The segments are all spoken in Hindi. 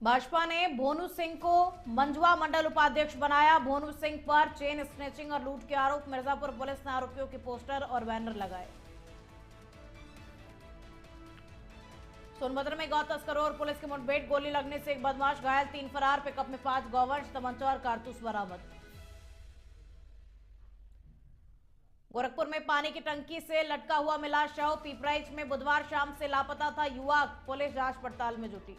भाजपा ने भोनू सिंह को मंझवा मंडल उपाध्यक्ष बनाया। भोनू सिंह पर चेन स्नैचिंग और लूट के आरोप। मिर्जापुर पुलिस ने आरोपियों के पोस्टर और बैनर लगाए। सोनभद्र में गौ तस्करों और पुलिस की मुठभेड़, गोली लगने से एक बदमाश घायल, 3 फरार, पिकअप में 5 गोवंश, तमंचा और कारतूस बरामद। गोरखपुर में पानी की टंकी से लटका हुआ मिला शव। पिपराइच में बुधवार शाम से लापता था युवक, पुलिस जांच पड़ताल में जुटी।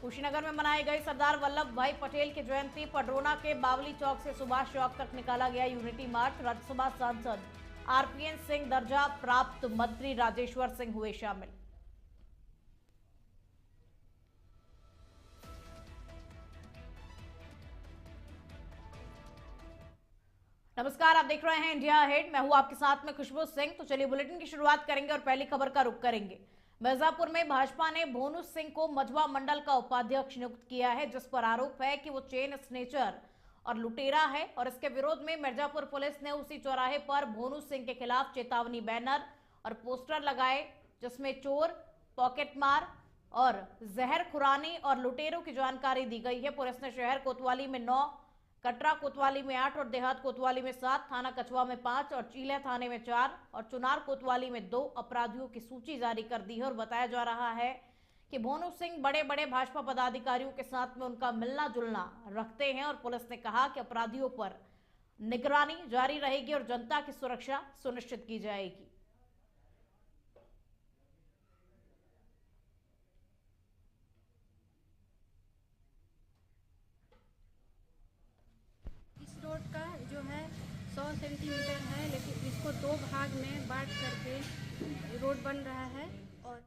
कुशीनगर में मनाई गई सरदार वल्लभ भाई पटेल की जयंती। पडरोना के बावली चौक से सुभाष चौक तक निकाला गया यूनिटी मार्च। राज्यसभा सांसद आरपीएन सिंह, दर्जा प्राप्त मंत्री राजेश्वर सिंह हुए शामिल। नमस्कार, आप देख रहे हैं इंडिया अहेड। मैं हूं आपके साथ में खुशबू सिंह। तो चलिए बुलेटिन की शुरुआत करेंगे और पहली खबर का रुख करेंगे। मिर्जापुर में भाजपा ने भोनू सिंह को मंझवा मंडल का उपाध्यक्ष नियुक्त किया है, जिस पर आरोप है कि वो चेन स्नेचर और लुटेरा है। और इसके विरोध में मिर्जापुर पुलिस ने उसी चौराहे पर भोनू सिंह के खिलाफ चेतावनी बैनर और पोस्टर लगाए, जिसमें चोर, पॉकेटमार और जहर खुरानी और लुटेरों की जानकारी दी गई है। पुलिस ने शहर कोतवाली में 9, कटरा कोतवाली में 8 और देहात कोतवाली में 7, थाना कछवा में 5 और चीले थाने में 4 और चुनार कोतवाली में 2 अपराधियों की सूची जारी कर दी है। और बताया जा रहा है कि भोनू सिंह बड़े बड़े भाजपा पदाधिकारियों के साथ में उनका मिलना जुलना रखते हैं। और पुलिस ने कहा कि अपराधियों पर निगरानी जारी रहेगी और जनता की सुरक्षा सुनिश्चित की जाएगी। रोड का जो है 100 सेंटीमीटर है, लेकिन इसको 2 भाग में बांट करके रोड बन रहा है। और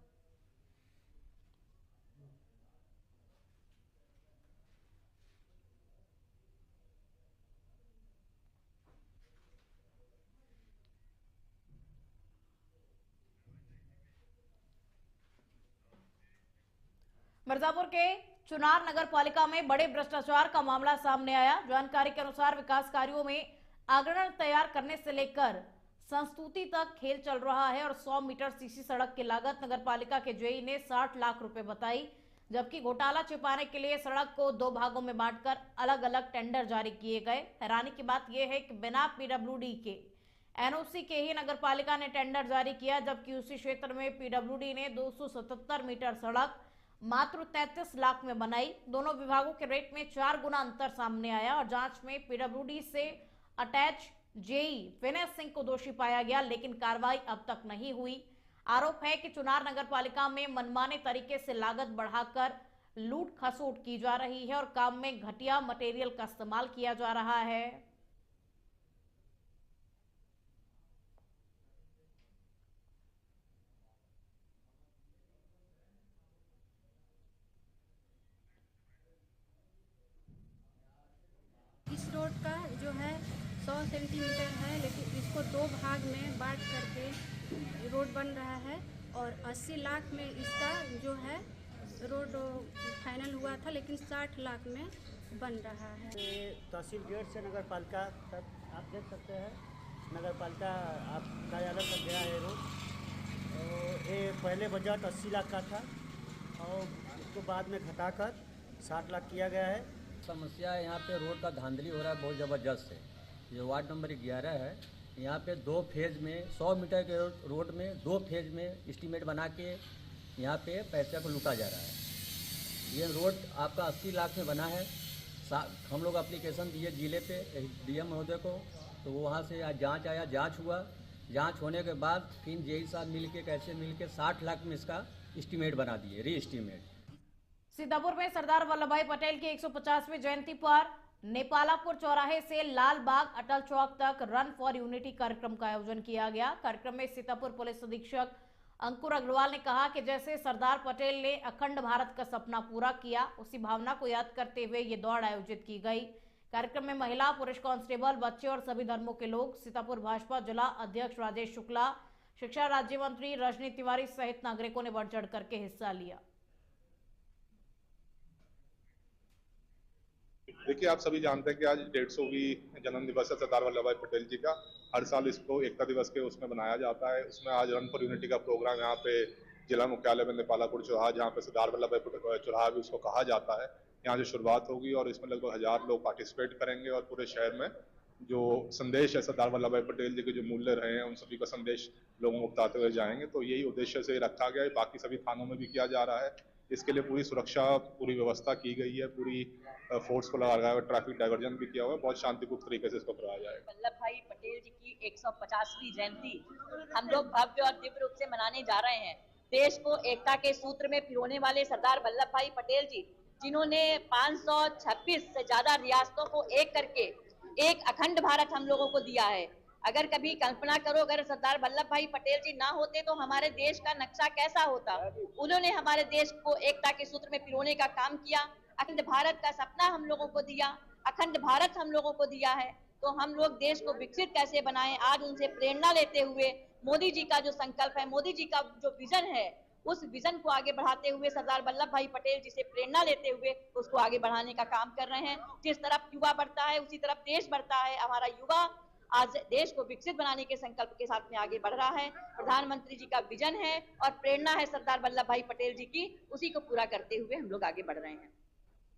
मिर्जापुर के चुनार नगर पालिका में बड़े भ्रष्टाचार का मामला सामने आया। जानकारी के अनुसार विकास कार्यों में आगरण तैयार करने से लेकर संस्तुति तक खेल चल रहा है। और 100 मीटर सीसी सड़क की लागत नगर पालिका के जेई ने 60 लाख रुपए बताई, जबकि घोटाला छिपाने के लिए सड़क को 2 भागों में बांटकर अलग अलग टेंडर जारी किए गए। हैरानी की बात यह है कि बिना पीडब्ल्यूडी के एनओसी के ही नगर पालिका ने टेंडर जारी किया, जबकि उसी क्षेत्र में पीडब्ल्यूडी ने 277 मीटर सड़क मात्र 33 लाख में बनाई। दोनों विभागों के रेट में 4 गुना अंतर सामने आया। और जांच में पीडब्ल्यूडी से अटैच जेई विनय सिंह को दोषी पाया गया, लेकिन कार्रवाई अब तक नहीं हुई। आरोप है कि चुनार नगर पालिका में मनमाने तरीके से लागत बढ़ाकर लूट खसोट की जा रही है और काम में घटिया मटेरियल का इस्तेमाल किया जा रहा है। इस रोड का जो है 100 सेंटीमीटर है, लेकिन इसको 2 भाग में बांट करके रोड बन रहा है। और 80 लाख में इसका जो है रोड फाइनल हुआ था, लेकिन 60 लाख में बन रहा है। तहसील गेट से नगर पालिका तक आप देख सकते हैं, नगर पालिका आप कार्यालय तक गया है रोड। और ये पहले बजट 80 लाख का था और उसको बाद में घटाकर 60 लाख किया गया है। समस्या है यहाँ पे रोड का धांधली हो रहा है बहुत ज़बरदस्त है। जो वार्ड नंबर 11 है, यहाँ पे 2 फेज में 100 मीटर के रोड में 2 फेज में एस्टीमेट बना के यहाँ पे पैसे को लूटा जा रहा है। ये रोड आपका 80 लाख में बना है। हम लोग एप्लीकेशन दिए जिले पे डीएम महोदय को, तो वो वहाँ से जांच आया, जांच हुआ। जांच होने के बाद फिर जेई साहब मिल के 60 लाख में इसका एस्टीमेट बना दिए, री एस्टीमेट। सीतापुर में सरदार वल्लभ भाई पटेल की 150वीं जयंती पर नेपालापुर चौराहे से लाल बाग अटल चौक तक रन फॉर यूनिटी कार्यक्रम का आयोजन किया गया। कार्यक्रम में सीतापुर पुलिस अधीक्षक अंकुर अग्रवाल ने कहा कि जैसे सरदार पटेल ने अखंड भारत का सपना पूरा किया, उसी भावना को याद करते हुए ये दौड़ आयोजित की गई। कार्यक्रम में महिला, पुरुष कांस्टेबल, बच्चे और सभी धर्मों के लोग, सीतापुर भाजपा जिला अध्यक्ष राजेश शुक्ला, शिक्षा राज्य मंत्री रजनी तिवारी सहित नागरिकों ने बढ़ चढ़ करके हिस्सा लिया। देखिए, आप सभी जानते हैं कि आज 150वीं जन्म दिवस है सरदार वल्लभ भाई पटेल जी का। हर साल इसको एकता दिवस के उसमें मनाया जाता है। उसमें आज रन फॉर यूनिटी का प्रोग्राम यहाँ पे जिला मुख्यालय में नेपालापुर चौराहा, जहाँ पे सरदार वल्लभ भाई चौराहा भी उसको कहा जाता है, यहाँ से शुरुआत होगी और इसमें लगभग 1000 लोग पार्टिसिपेट करेंगे और पूरे शहर में जो संदेश है सरदार वल्लभ भाई पटेल जी के जो मूल्य रहे हैं उन सभी का संदेश लोगों को बताते हुए जाएंगे। तो यही उद्देश्य से रखा गया है। बाकी सभी थानों में भी किया जा रहा है। इसके लिए पूरी सुरक्षा, पूरी व्यवस्था की गई है, पूरी फोर्स को लगाया गया है, ट्रैफिक डाइवर्जन भी किया हुआ है। बहुत शांतिपूर्ण तरीके से इसको कराया जाएगा। वल्लभ भाई पटेल जी की 150वीं जयंती हम लोग भव्य और दिव्य रूप से मनाने जा रहे हैं। देश को एकता के सूत्र में पिरोने वाले सरदार वल्लभ भाई पटेल जी, जिन्होंने 526 से ज्यादा रियासतों को एक करके एक अखंड भारत हम लोगों को दिया है। अगर कभी कल्पना करो, अगर सरदार वल्लभ भाई पटेल जी ना होते तो हमारे देश का नक्शा कैसा होता। उन्होंने हमारे देश को एकता के सूत्र में पिरोने का काम किया, अखंड भारत का सपना हम लोगों को दिया, अखंड भारत हम लोगों को दिया है। तो हम लोग देश को विकसित कैसे बनाएं, आज उनसे प्रेरणा लेते हुए मोदी जी का जो संकल्प है, मोदी जी का जो विजन है, उस विजन को आगे बढ़ाते हुए सरदार वल्लभ भाई पटेल जी से प्रेरणा लेते हुए उसको आगे बढ़ाने का काम कर रहे हैं। जिस तरफ युवा बढ़ता है उसी तरफ देश बढ़ता है। हमारा युवा आज देश को विकसित बनाने के संकल्प के साथ में आगे बढ़ रहा है। प्रधानमंत्री जी का विजन है और प्रेरणा है सरदार वल्लभ भाई पटेल जी की, उसी को पूरा करते हुए हम लोग आगे बढ़ रहे हैं।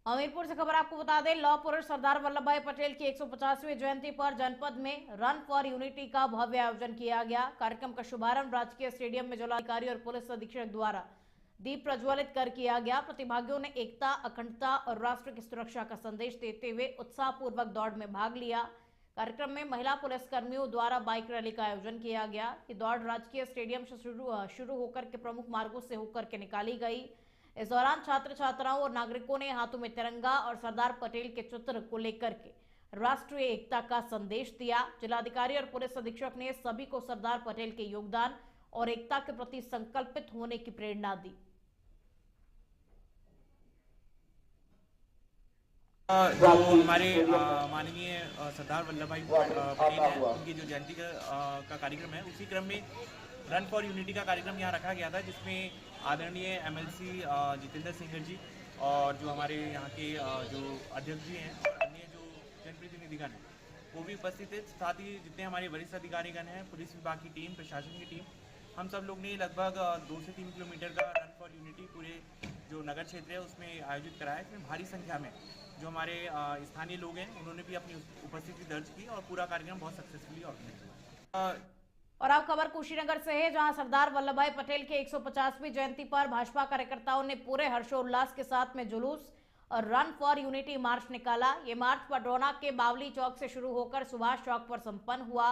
हमीरपुर से खबर आपको बता दें, लौह पुरुष सरदार वल्लभ भाई पटेल की 150वीं जयंती पर जनपद में रन फॉर यूनिटी का भव्य आयोजन किया गया। कार्यक्रम का शुभारंभ राजकीय स्टेडियम में जिलाधिकारी और पुलिस अधीक्षक द्वारा दीप प्रज्वलित कर किया गया। प्रतिभागियों ने एकता, अखंडता और राष्ट्र की सुरक्षा का संदेश देते हुए उत्साहपूर्वक दौड़ में भाग लिया। कार्यक्रम में महिला पुलिस कर्मियों द्वारा बाइक रैली का आयोजन किया गया। ये दौड़ राजकीय स्टेडियम से शुरू होकर के प्रमुख मार्गों से होकर के निकाली गई। इस दौरान छात्र छात्राओं और नागरिकों ने हाथों में तिरंगा और सरदार पटेल के चित्र को लेकर के राष्ट्रीय एकता का संदेश दिया। जिलाधिकारी और पुलिस अधीक्षक ने सभी को सरदार पटेल के योगदान और एकता के प्रति संकल्पित होने की प्रेरणा दी। जो हमारे माननीय सरदार वल्लभ भाई पटेल हैं, उनकी जो जयंती का कार्यक्रम है, उसी क्रम में रन फॉर यूनिटी का कार्यक्रम यहाँ रखा गया था, जिसमें आदरणीय एमएलसी जितेंद्र सिंह जी और जो हमारे यहाँ के जो अध्यक्ष जी हैं, अन्य जो जनप्रतिनिधिगण हैं, वो भी उपस्थित थे। साथ ही जितने हमारे वरिष्ठ अधिकारीगण हैं, पुलिस विभाग की टीम, प्रशासन की टीम, हम सब लोग ने लगभग 2 से 3 किलोमीटर का रन फॉर यूनिटी पूरे जो नगर क्षेत्र है उसमें आयोजित कराया। इसमें भारी संख्या में जो हमारे स्थानीय लोग हैं, उन्होंने भी अपनी उपस्थिति दर्ज की और पूरा कार्यक्रम बहुत सक्सेसफुली ऑर्गेनाइज हुआ। और अब खबर कुशीनगर से है, जहां सरदार वल्लभ भाई पटेल की 150वीं जयंती पर भाजपा कार्यकर्ताओं ने पूरे हर्षोल्लास के साथ में जुलूस और रन फॉर यूनिटी मार्च निकाला। ये मार्च पडरौना के बावली चौक से शुरू होकर सुभाष चौक पर संपन्न हुआ।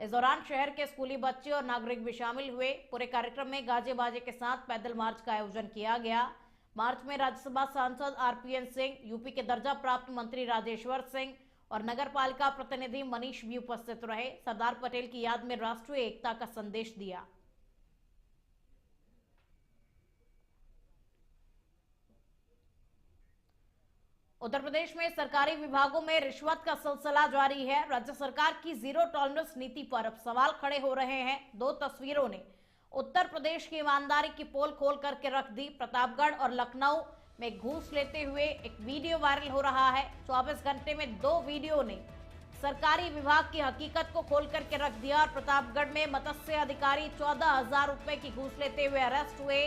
इस दौरान शहर के स्कूली बच्चे और नागरिक भी शामिल हुए। पूरे कार्यक्रम में गाजे बाजे के साथ पैदल मार्च का आयोजन किया गया। मार्च में राज्यसभा सांसद आरपीएन सिंह, यूपी के दर्जा प्राप्त मंत्री राजेश्वर सिंह और नगर पालिका प्रतिनिधि मनीष भी उपस्थित रहे। सरदार पटेल की याद में राष्ट्रीय एकता का संदेश दिया। उत्तर प्रदेश में सरकारी विभागों में रिश्वत का सिलसिला जारी है। राज्य सरकार की जीरो टॉलरेंस नीति पर अब सवाल खड़े हो रहे हैं। 2 तस्वीरों ने उत्तर प्रदेश की ईमानदारी की पोल खोल करके रख दी। प्रतापगढ़ और लखनऊ में घूस लेते हुए एक वीडियो वायरल हो रहा है। 24 घंटे में 2 वीडियो ने सरकारी विभाग की हकीकत को खोल करके रख दिया। और प्रतापगढ़ में मत्स्य अधिकारी 14,000 रुपए की घूस लेते हुए अरेस्ट हुए।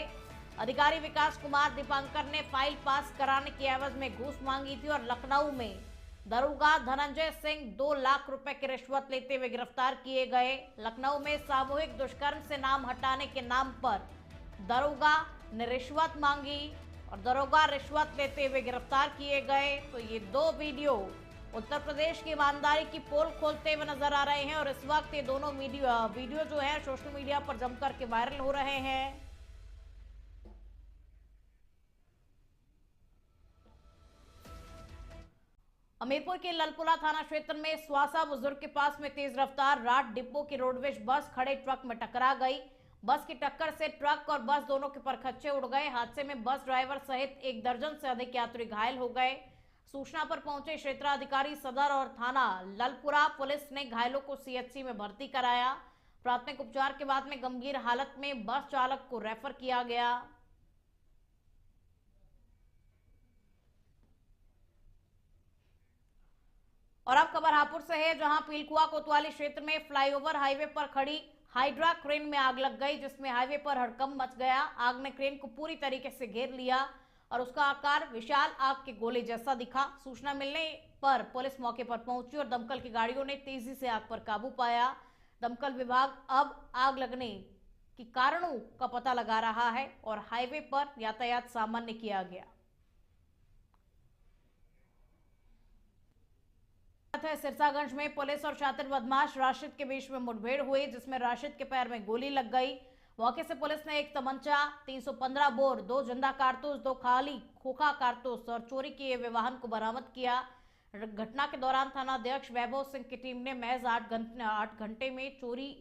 अधिकारी विकास कुमार दीपांकर ने फाइल पास कराने के एवज में घूस मांगी थी। और लखनऊ में दरोगा धनंजय सिंह 2 लाख रुपए की रिश्वत लेते हुए गिरफ्तार किए गए। लखनऊ में सामूहिक दुष्कर्म से नाम हटाने के नाम पर दरोगा ने रिश्वत मांगी और दरोगा रिश्वत लेते हुए गिरफ्तार किए गए। तो ये 2 वीडियो उत्तर प्रदेश की ईमानदारी की पोल खोलते हुए नजर आ रहे हैं। और इस वक्त ये दोनों वीडियो जो है सोशल मीडिया पर जमकर के वायरल हो रहे हैं। हमीरपुर के ललपुरा थाना क्षेत्र में स्वासा बुजुर्ग के पास में तेज रफ्तार रात डिपो की रोडवेज बस खड़े ट्रक में टकरा गई। बस की टक्कर से ट्रक और बस दोनों के परखच्चे उड़ गए। हादसे में बस ड्राइवर सहित 1 दर्जन से अधिक यात्री घायल हो गए। सूचना पर पहुंचे क्षेत्राधिकारी सदर और थाना ललपुरा पुलिस ने घायलों को सीएचसी में भर्ती कराया। प्राथमिक उपचार के बाद में गंभीर हालत में बस चालक को रेफर किया गया। और अब खबर हापुड़ से है, जहां पीलकुआ कोतवाली क्षेत्र में फ्लाईओवर हाईवे पर खड़ी हाइड्रा क्रेन में आग लग गई, जिसमें हाईवे पर हड़कंप मच गया। आग ने क्रेन को पूरी तरीके से घेर लिया और उसका आकार विशाल आग के गोले जैसा दिखा। सूचना मिलने पर पुलिस मौके पर पहुंची और दमकल की गाड़ियों ने तेजी से आग पर काबू पाया। दमकल विभाग अब आग लगने के कारणों का पता लगा रहा है और हाईवे पर यातायात सामान्य किया गया। सिरसागंज में पुलिस और शातिर बदमाश राशिद के बीच में मुठभेड़ हुई, जिसमें राशिद के पैर में गोली लग गई। मौके से पुलिस ने एक तमंचा, 315 बोर, 2 जिंदा कारतूस, 2 खाली खोखा कारतूस और चोरी किए हुए वाहन को बरामद किया। घटना के दौरान थानाध्यक्ष वैभव सिंह की टीम ने महज 8 घंटे में चोरी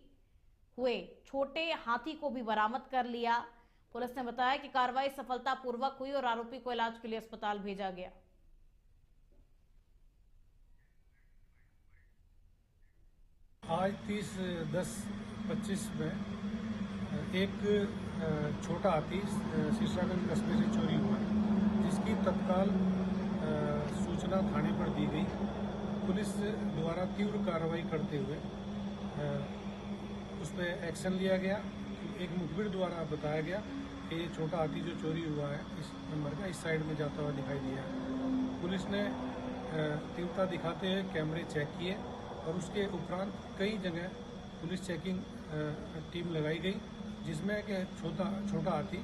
हुए छोटे हाथी को भी बरामद कर लिया। पुलिस ने बताया कि कार्रवाई सफलतापूर्वक हुई और आरोपी को इलाज के लिए अस्पताल भेजा गया। आज 30/10/25 में एक छोटा हाथी सिरसागंज कस्बे से चोरी हुआ, जिसकी तत्काल सूचना थाने पर दी गई। पुलिस द्वारा तीव्र कार्रवाई करते हुए उस पर एक्शन लिया गया। एक मुखबिर द्वारा बताया गया कि ये छोटा हाथी जो चोरी हुआ है इस नंबर का इस साइड में जाता हुआ दिखाई दिया है। पुलिस ने तीव्रता दिखाते हुए कैमरे चेक किए और उसके उपरांत कई जगह पुलिस चेकिंग टीम लगाई गई, जिसमें कि छोटा हाथी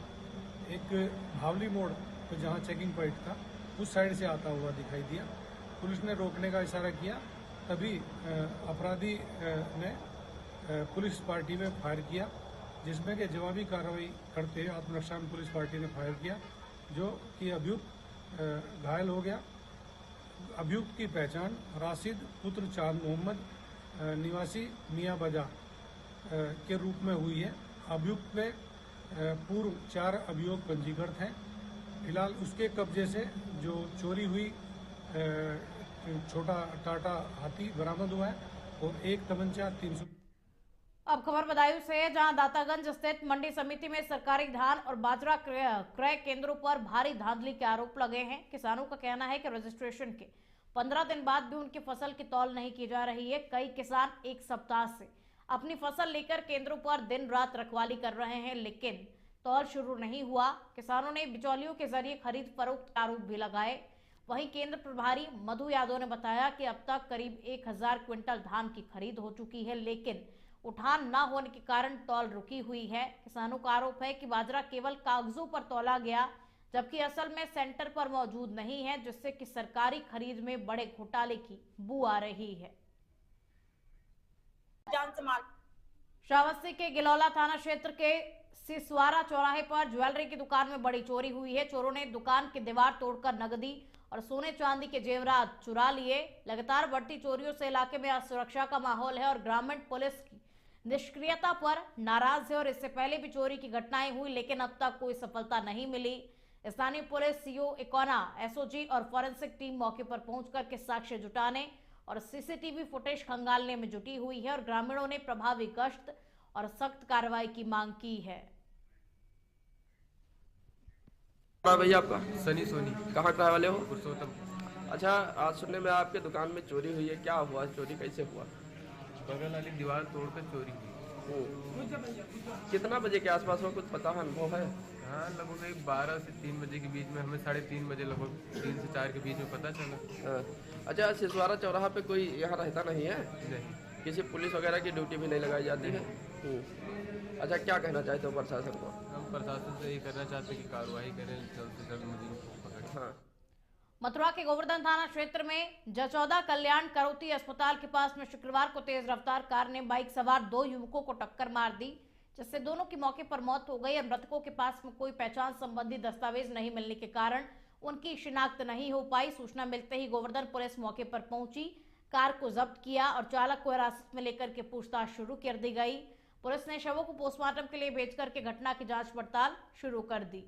एक भावली मोड़ पर जहां चेकिंग पॉइंट था उस साइड से आता हुआ दिखाई दिया। पुलिस ने रोकने का इशारा किया, तभी अपराधी ने पुलिस पार्टी में फायर किया, जिसमें कि जवाबी कार्रवाई करते हुए आत्मरक्षा में पुलिस पार्टी ने फायर किया, जो कि अभियुक्त घायल हो गया। अभियुक्त की पहचान राशिद पुत्र चांद मोहम्मद निवासी मियाँ बाजार के रूप में हुई है। अभियुक्त पे पूर्व 4 अभियोग पंजीकृत हैं। फिलहाल उसके कब्जे से जो चोरी हुई छोटा टाटा हाथी बरामद हुआ है और एक तमंचा 300। अब खबर बदायूं से है, जहां दातागंज स्थित मंडी समिति में सरकारी धान और बाजरा क्रय केंद्रों पर भारी धांधली के आरोप लगे हैं। किसानों का कहना है कि रजिस्ट्रेशन के 15 दिन बाद भी उनकी फसल की तौल नहीं की जा रही है। कई किसान एक सप्ताह से अपनी फसल लेकर केंद्रों पर दिन रात रखवाली कर रहे हैं, लेकिन तौल शुरू नहीं हुआ। किसानों ने बिचौलियों के जरिए खरीद फरोख्त आरोप भी लगाए। वहीं केंद्र प्रभारी मधु यादव ने बताया कि अब तक करीब 1000 क्विंटल धान की खरीद हो चुकी है, लेकिन उठान न होने के कारण तौल रुकी हुई है। किसानों का आरोप है कि बाजरा केवल कागजों पर तौला गया, जबकि असल में सेंटर पर मौजूद नहीं है, जिससे कि सरकारी खरीद में बड़े घोटाले की बू आ रही है। श्रावस्ती के गिलौला थाना क्षेत्र के सिसवारा चौराहे पर ज्वेलरी की दुकान में बड़ी चोरी हुई है। चोरों ने दुकान की दीवार तोड़कर नकदी और सोने चांदी के जेवरात चुरा लिए। लगातार बढ़ती चोरियों से इलाके में असुरक्षा का माहौल है और ग्रामीण पुलिस की निष्क्रियता पर नाराज है और इससे पहले भी चोरी की घटनाएं हुई, लेकिन अब तक कोई सफलता नहीं मिली। स्थानीय पुलिस, सीओ इकोना, एसओजी और फॉरेंसिक टीम मौके पर पहुंचकर के साक्ष्य जुटाने और सीसीटीवी फुटेज खंगालने में जुटी हुई है और ग्रामीणों ने प्रभावी गश्त और सख्त कार्रवाई की मांग की है। भैया आपका सनी सोनी, कहाँ का वाले हो? पुरुषोत्तम। अच्छा, आज सुनने में आपके दुकान में चोरी हुई है, क्या हुआ? चोरी कैसे हुआ? बगल वाली दीवार तोड़कर चोरी हुई। कितना बजे के आसपास हो, कुछ पता है, अनुभव है? हाँ, लगभग 12 से 3 बजे के बीच में, हमें 3:30 बजे, लगभग 3 से 4 के बीच में पता चला। अच्छा, सिसवारा चौराहा पे कोई यहाँ रहता नहीं है? नहीं। किसी पुलिस वगैरह की ड्यूटी भी नहीं लगाई जाती है? अच्छा, क्या कहना चाहते हो प्रशासन को? हम प्रशासन से यही करना चाहते हैं कि कार्रवाई करें, जल्द से जल्द मुझे पकड़ें। हाँ। मथुरा के गोवर्धन थाना क्षेत्र में जचौदा कल्याण करोती अस्पताल के पास में शुक्रवार को तेज रफ्तार कार ने बाइक सवार 2 युवकों को टक्कर मार दी, जिससे दोनों की मौके पर मौत हो गई और मृतकों के पास में कोई पहचान संबंधी दस्तावेज नहीं मिलने के कारण उनकी शिनाख्त नहीं हो पाई। सूचना मिलते ही गोवर्धन पुलिस मौके पर पहुंची, कार को जब्त किया और चालक को हिरासत में लेकर के पूछताछ शुरू कर दी गई। पुलिस ने शवों को पोस्टमार्टम के लिए भेज करके घटना की जांच पड़ताल शुरू कर दी।